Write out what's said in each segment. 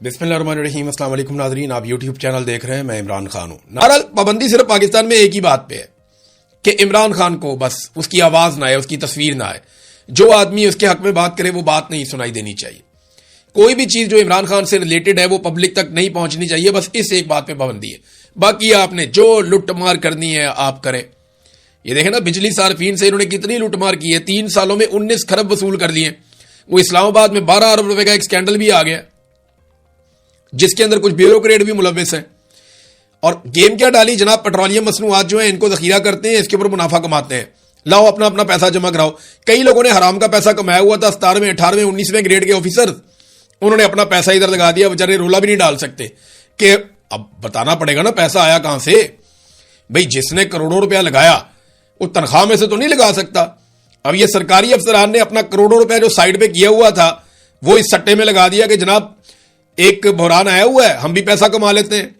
बिस्मिल्लाहिर्रहमानिर्रहीम। अस्सलाम वालेकुम नाज़रीन, आप यूट्यूब चैनल देख रहे हैं, मैं इमरान खान हूं। नारल पाबंदी सिर्फ पाकिस्तान में एक ही बात पे है कि इमरान खान को बस उसकी आवाज ना आए, उसकी तस्वीर ना आए। जो आदमी उसके हक में बात करे वो बात नहीं सुनाई देनी चाहिए। कोई भी चीज जो इमरान खान से रिलेटेड है वो पब्लिक तक नहीं पहुंचनी चाहिए। बस इस एक बात पे पाबंदी है। बाकी आपने जो लुटमार करनी है आप करें। ये देखें ना, बिजली सार्फिन से इन्होंने कितनी लुटमार की है। 3 सालों में 19 खरब वसूल कर लिए। वो इस्लामाबाद में 12 अरब रुपए का एक स्कैंडल भी आ गया जिसके अंदर कुछ ब्यूरोक्रेट भी मुलविस हैं। और गेम क्या डाली जनाब, पेट्रोलियम मसनूआत जो है इनको जखीरा करते हैं, इसके ऊपर मुनाफा कमाते हैं। लाओ अपना अपना पैसा जमा कराओ। कई लोगों ने हराम का पैसा कमाया हुआ था, 17वें 18वें 19वें ग्रेड के ऑफिसर, उन्होंने अपना पैसा इधर लगा दिया। बेचारे रोला भी नहीं डाल सकते कि अब बताना पड़ेगा ना पैसा आया कहां से। भाई जिसने करोड़ों रुपया लगाया वो तनख्वाह में से तो नहीं लगा सकता। अब ये सरकारी अफसरान ने अपना करोड़ों रुपया जो साइड पे किया हुआ था वो इस सट्टे में लगा दिया कि जनाब एक बहरान आया हुआ है, हम भी पैसा कमा लेते हैं।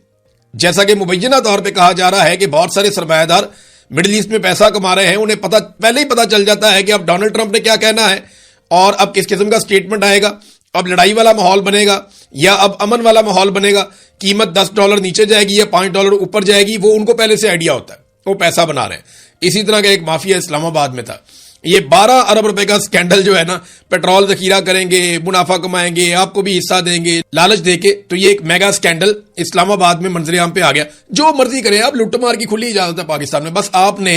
जैसा कि मुबैना तौर पे कहा जा रहा है कि बहुत सारे सरमायादार मिडिल ईस्ट में पैसा कमा रहे हैं, उन्हें पहले ही पता चल जाता है कि अब डोनाल्ड ट्रंप ने क्या कहना है और अब किस किस्म का स्टेटमेंट आएगा। अब लड़ाई वाला माहौल बनेगा या अब अमन वाला माहौल बनेगा। कीमत $10 नीचे जाएगी या $5 ऊपर जाएगी, वो उनको पहले से आइडिया होता है, वो पैसा बना रहे हैं। इसी तरह का एक माफिया इस्लामाबाद में था। ये 12 अरब रुपए का स्कैंडल जो है ना, पेट्रोल जखीरा करेंगे, मुनाफा कमाएंगे, आपको भी हिस्सा देंगे लालच देके, तो ये एक मेगा स्कैंडल इस्लामाबाद में मंजरेआम पे आ गया। जो मर्जी करें आप, लुटमार की खुली इजाजत है पाकिस्तान में। बस आपने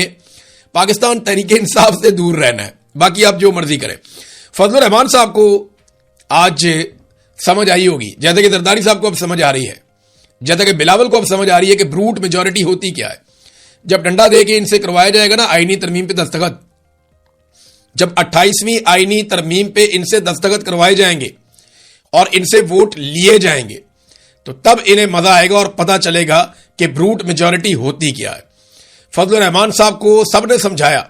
पाकिस्तान तहरीके इंसाफ से दूर रहना है, बाकी आप जो मर्जी करें। फजलुर रहमान साहब को आज समझ आई होगी, जैसे कि जरदारी साहब को अब समझ आ रही है, जैसे कि बिलावल को अब समझ आ रही है कि ब्रूट मेजोरिटी होती क्या है। जब डंडा दे के इनसे करवाया जाएगा ना आईनी तरमीम पे दस्तखत, जब 28वीं आईनी तरमीम पे इनसे दस्तखत करवाए जाएंगे और इनसे वोट लिए जाएंगे, तो तब इन्हें मजा आएगा और पता चलेगा कि ब्रूट मेजोरिटी होती क्या है। फजलुर रहमान साहब को सबने समझाया।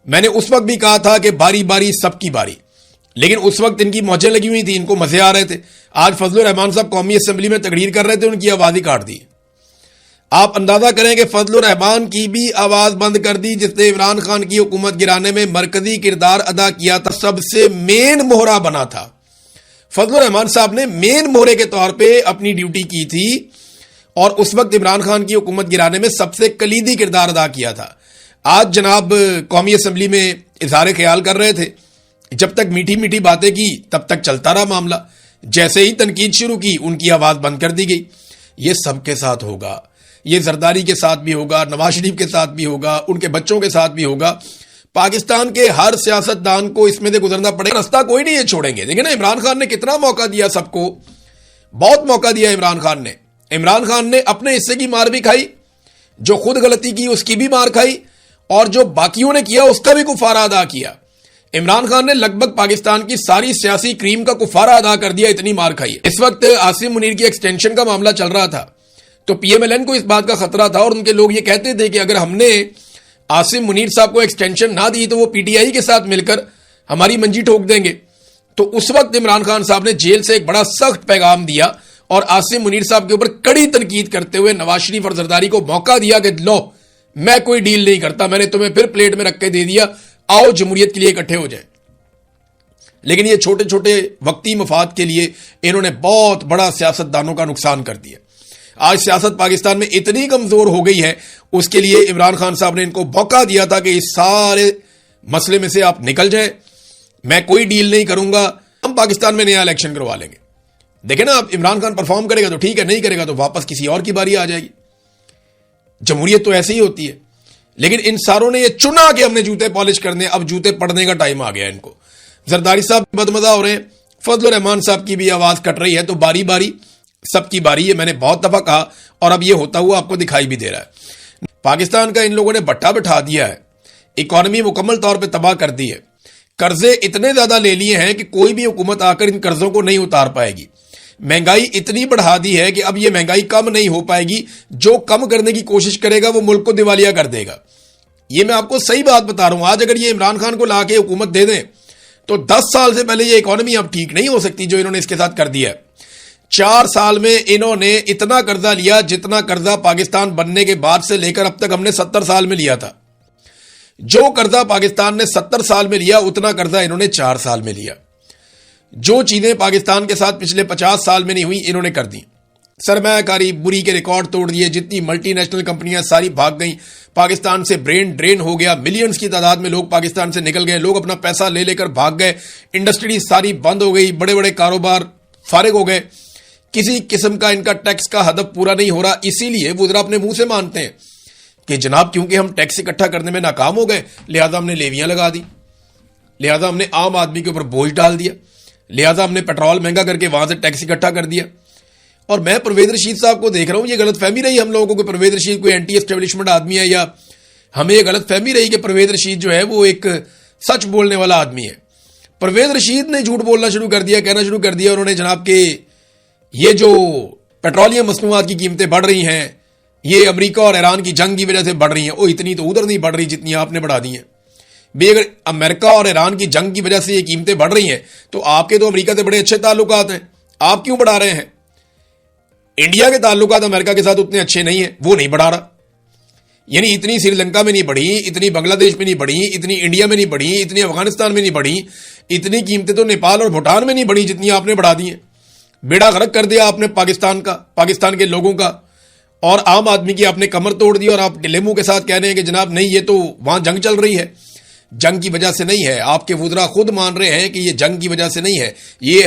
मैंने उस वक्त भी कहा था कि बारी बारी सबकी बारी, लेकिन उस वक्त इनकी मौजें लगी हुई थी, इनको मजे आ रहे थे। आज फजलुर रहमान साहब कौमी असेंबली में तकरीर कर रहे थे, उनकी आवाज ही काट दी। आप अंदाजा करें कि फजलुर रहमान की भी आवाज बंद कर दी, जिसने इमरान खान की हुकूमत गिराने में मरकजी किरदार अदा किया था, सबसे मेन मोहरा बना था। फजलुर रहमान साहब ने मेन मोहरे के तौर पे अपनी ड्यूटी की थी और उस वक्त इमरान खान की हुकूमत गिराने में सबसे कलीदी किरदार अदा किया था। आज जनाब कौमी असेंबली में इजहार ख्याल कर रहे थे, जब तक मीठी मीठी बातें की तब तक चलता रहा मामला। जैसे ही तनकीद शुरू की उनकी आवाज बंद कर दी गई। ये सबके साथ होगा, ये जरदारी के साथ भी होगा, नवाज शरीफ के साथ भी होगा, उनके बच्चों के साथ भी होगा। पाकिस्तान के हर सियासतदान को इसमें से गुजरना पड़ेगा, रास्ता कोई नहीं ये छोड़ेंगे। देखिए ना, इमरान खान ने कितना मौका दिया सबको, बहुत मौका दिया इमरान खान ने। इमरान खान ने अपने हिस्से की मार भी खाई, जो खुद गलती की उसकी भी मार खाई, और जो बाकियों ने किया उसका भी कुफारा अदा किया। इमरान खान ने लगभग पाकिस्तान की सारी सियासी क्रीम का कुफारा अदा कर दिया, इतनी मार खाई। इस वक्त आसिम मुनीर की एक्सटेंशन का मामला चल रहा था, तो पीएमएलएन को इस बात का खतरा था और उनके लोग ये कहते थे कि अगर हमने आसिम मुनीर साहब को एक्सटेंशन ना दी तो वो पीटीआई के साथ मिलकर हमारी मंजी ठोक देंगे। तो उस वक्त इमरान खान साहब ने जेल से एक बड़ा सख्त पैगाम दिया और आसिम मुनीर साहब के ऊपर कड़ी तनकीद करते हुए नवाज शरीफ और जरदारी को मौका दिया कि लो, मैं कोई डील नहीं करता, मैंने तुम्हें फिर प्लेट में रख के दे दिया, आओ जमहूरियत के लिए इकट्ठे हो जाए। लेकिन ये छोटे छोटे वक्ती मफाद के लिए इन्होंने बहुत बड़ा सियासतदानों का नुकसान कर दिया। आज सियासत पाकिस्तान में इतनी कमजोर हो गई है, उसके लिए इमरान खान साहब ने इनको मौका दिया था कि इस सारे मसले में से आप निकल जाएं, मैं कोई डील नहीं करूंगा, हम पाकिस्तान में नया इलेक्शन करवा लेंगे। देखें ना, अब इमरान खान परफॉर्म करेगा तो ठीक है, नहीं करेगा तो वापस किसी और की बारी आ जाएगी। जमहूरियत तो ऐसे ही होती है। लेकिन इन सारों ने ये चुना कि हमने जूते पॉलिश करने, अब जूते पड़ने का टाइम आ गया इनको। जरदारी साहब बदमजा हो रहे हैं, फजलुर रहमान साहब की भी आवाज कट रही है, तो बारी बारी सबकी बारी है। मैंने बहुत दफा कहा और अब ये होता हुआ आपको दिखाई भी दे रहा है। पाकिस्तान का इन लोगों ने बट्टा बिठा दिया है, इकोनॉमी मुकम्मल तौर पे तबाह कर दी है। कर्जे इतने ज्यादा ले लिए हैं कि कोई भी हुकूमत आकर इन कर्जों को नहीं उतार पाएगी। महंगाई इतनी बढ़ा दी है कि अब ये महंगाई कम नहीं हो पाएगी, जो कम करने की कोशिश करेगा वो मुल्क को दिवालिया कर देगा। ये मैं आपको सही बात बता रहा हूं। आज अगर ये इमरान खान को लाके हुकूमत दे दें तो 10 साल से पहले ये इकोनॉमी अब ठीक नहीं हो सकती जो इन्होंने इसके साथ कर दिया है। 4 साल में इन्होंने इतना कर्जा लिया जितना कर्जा पाकिस्तान बनने के बाद से लेकर अब तक हमने 70 साल में लिया था। जो कर्जा पाकिस्तान ने 70 साल में लिया उतना कर्जा इन्होंने 4 साल में लिया। جو چیزیں پاکستان کے ساتھ پچھلے 50 سال میں نہیں ہوئی انہوں نے کر دی. سرمایہ کاری بری کے ریکارڈ توڑ دیے, جتنی ملٹی نیشنل کمپنیاں ساری بھاگ گئیں, پاکستان سے برین ڈرین ہو گیا, ملینز کی تعداد میں لوگ پاکستان سے نکل گئے, لوگ اپنا پیسہ لے لے کر بھاگ گئے, انڈسٹری ساری بند ہو گئی, بڑے بڑے کاروبار فارغ ہو گئے, کسی قسم کا ان کا ٹیکس کا ہدف پورا نہیں ہو رہا. اسی لیے وہ ذرا اپنے منہ سے مانتے ہیں کہ جناب کیونکہ ہم ٹیکس اکٹھا کرنے میں ناکام ہو گئے لہذا ہم نے لیویاں لگا دی, لہذا ہم نے عام آدمی کے اوپر بوجھ ڈال دیا, لہذا ہم نے پیٹرول مہنگا کر کے وہاں سے ٹیکس اکٹھا کر دیا. اور میں پرویز رشید صاحب کو دیکھ رہا ہوں, یہ غلط فہمی رہی ہم لوگوں کو کہ پرویز رشید کوئی اینٹی اسٹیبلشمنٹ آدمی ہے, یا ہمیں یہ غلط فہمی رہی کہ پرویز رشید جو ہے وہ ایک سچ بولنے والا آدمی ہے. پرویز رشید نے جھوٹ بولنا شروع کر دیا, کہنا شروع کر دیا انہوں نے جناب کہ یہ جو پیٹرولیم مصنوعات کی قیمتیں بڑھ رہی ہیں یہ امریکہ اور ایران کی جنگ کی وجہ سے بڑھ رہی ہیں. اتنی تو ادھر نہیں بڑھ رہی جتنی آپ نے بڑھا دی ہیں. بھئی اگر امریکہ اور ایران کی جنگ کی وجہ سے یہ قیمتیں بڑھ رہی ہیں تو آپ کے تو امریکہ سے بڑے اچھے تعلقات ہیں, آپ کیوں بڑھا رہے ہیں؟ انڈیا کے تعلقات امریکہ کے ساتھ اتنے اچھے نہیں ہیں, وہ نہیں بڑھا رہا. یعنی اتنی سری لنکا میں نہیں بڑھی, اتنی بنگلہ دیش میں نہیں بڑھی, اتنی انڈیا میں نہیں بڑھی, اتنی افغانستان میں نہیں بڑھی, اتنی قیمتیں تو نیپال اور بھوٹان میں نہیں بڑھی جتنی آپ نے بڑھا دی ہیں. بیڑا غرق کر دیا آپ نے پاکستان کا, پاکستان کے لوگوں کا, اور عام آدمی کی آپ نے کمر توڑ دی. اور آپ ڈلے منہ کے ساتھ کہہ رہے ہیں کہ جناب نہیں یہ تو وہاں جنگ چل رہی ہے, جنگ کی وجہ سے نہیں ہے. آپ کے وزراء خود مان رہے ہیں کہ یہ جنگ کی وجہ سے نہیں ہے, یہ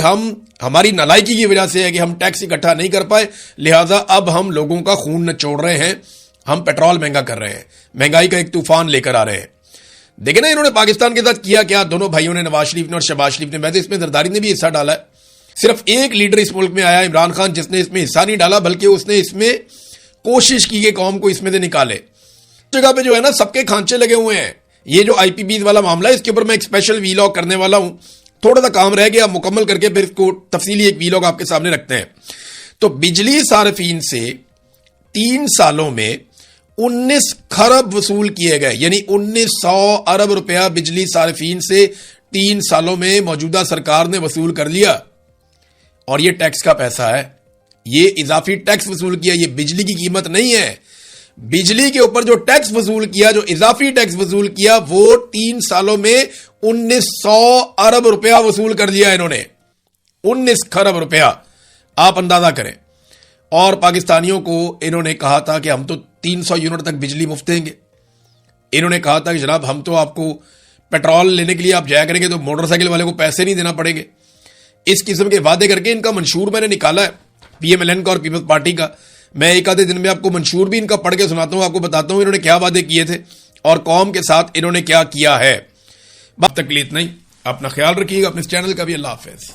ہماری نالائکی کی وجہ سے ہے کہ ہم ٹیکس اکٹھا نہیں کر پائے, لہٰذا اب ہم لوگوں کا خون نچوڑ رہے ہیں, ہم پیٹرول مہنگا کر رہے ہیں, مہنگائی کا ایک طوفان لے کر آ رہے ہیں. دیکھیں نا انہوں نے پاکستان کے ساتھ کیا کیا, دونوں بھائیوں نے, نواز شریف نے اور شہباز شریف نے. ویسے اس میں زرداری نے بھی حصہ ڈالا ہے, صرف ایک لیڈر اس ملک میں آیا عمران خان جس نے اس میں حصہ نہیں ڈالا, بلکہ اس نے اس میں کوشش کی کہ قوم کو اس میں سے نکالے. جگہ پہ جو ہے نا سب کے کھانچے لگے ہوئے ہیں. یہ جو آئی پی بیز والا معاملہ ہے اس کے اوپر میں ایک اسپیشل ویلاگ کرنے والا ہوں, تھوڑا سا کام رہ گیا, مکمل کر کے پھر اس کو تفصیلی ایک ویلاگ آپ کے سامنے رکھتے ہیں. تو بجلی صارفین سے 3 سالوں میں 19 خرب وصول کیے گئے, یعنی 1900 ارب روپیہ بجلی صارفین سے 3 سالوں میں موجودہ سرکار نے وصول کر لیا. اور یہ ٹیکس کا پیسہ ہے, یہ اضافی ٹیکس وصول کیا, یہ بجلی کی قیمت نہیں ہے. بجلی کے اوپر جو ٹیکس وصول کیا, جو اضافی ٹیکس وصول کیا, وہ 3 سالوں میں 1900 ارب روپیہ وصول کر لیا انہوں نے, 19 خرب روپیہ, آپ اندازہ کریں. اور پاکستانیوں کو انہوں نے کہا تھا کہ ہم تو 300 یونٹ تک بجلی مفت دیں گے. انہوں نے کہا تھا کہ جناب ہم تو آپ کو پیٹرول لینے کے لیے آپ جایا کریں گے تو موٹر سائیکل والے کو پیسے نہیں دینا پڑیں گے. اس قسم کے وعدے کر کے ان کا منشور میں نے نکالا ہے, پی ایم ایل این کا اور پیپلز پارٹی کا. میں ایک آدھے دن میں آپ کو منشور بھی ان کا پڑھ کے سناتا ہوں, آپ کو بتاتا ہوں انہوں نے کیا وعدے کیے تھے اور قوم کے ساتھ انہوں نے کیا کیا ہے. بات تک کے لیے اتنا ہی, اپنا خیال رکھیے گا, اپنے اس چینل کا بھی. اللہ حافظ.